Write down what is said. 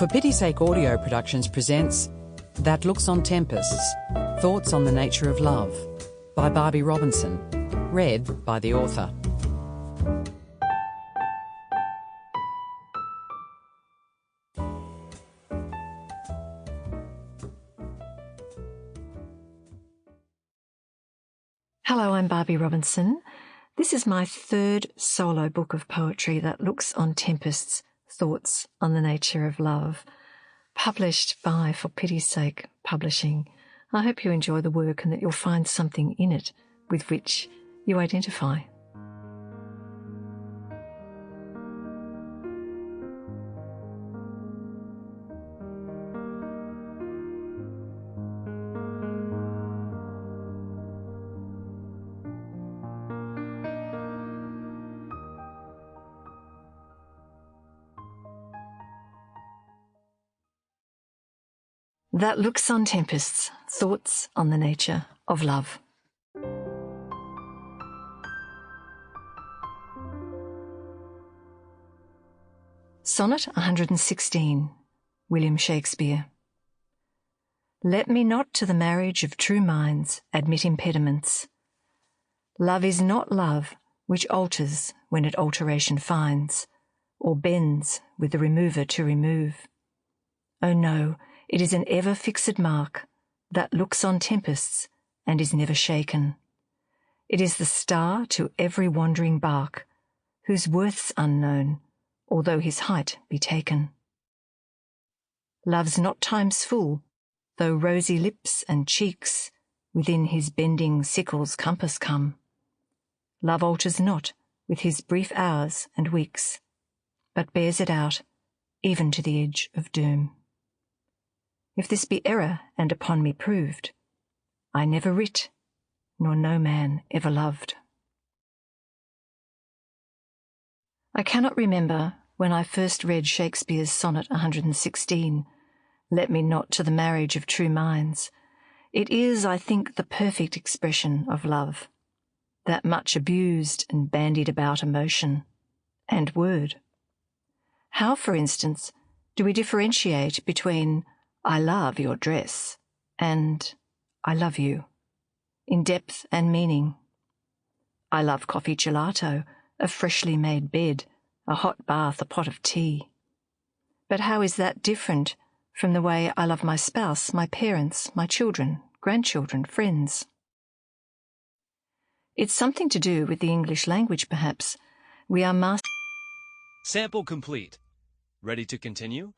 For Pity's Sake Audio Productions presents That Looks on Tempests, Thoughts on the Nature of Love by Barbie Robinson, read by the author. Hello, I'm Barbie Robinson. This is my third solo book of poetry that looks on tempests, thoughts on the nature of love, published by For Pity's Sake Publishing. I hope you enjoy the work and that you'll find something in it with which you identify. That Looks on Tempests, Thoughts on the Nature of Love. Sonnet 116, William Shakespeare. Let me not to the marriage of true minds admit impediments. Love is not love which alters when it alteration finds, or bends with the remover to remove. Oh no, it is an ever-fixed mark that looks on tempests and is never shaken. It is the star to every wandering bark, whose worth's unknown, although his height be taken. Love's not time's full, though rosy lips and cheeks within his bending sickle's compass come. Love alters not with his brief hours and weeks, but bears it out, even to the edge of doom. If this be error and upon me proved, I never writ, nor no man ever loved. I cannot remember when I first read Shakespeare's Sonnet 116, Let me not to the marriage of true minds. It is, I think, the perfect expression of love, that much abused and bandied about emotion and word. How, for instance, do we differentiate between I love your dress and I love you, in depth and meaning? I love coffee gelato, a freshly made bed, a hot bath, a pot of tea. But how is that different from the way I love my spouse, my parents, my children, grandchildren, friends? It's something to do with the English language, perhaps. We are Sample complete. Ready to continue?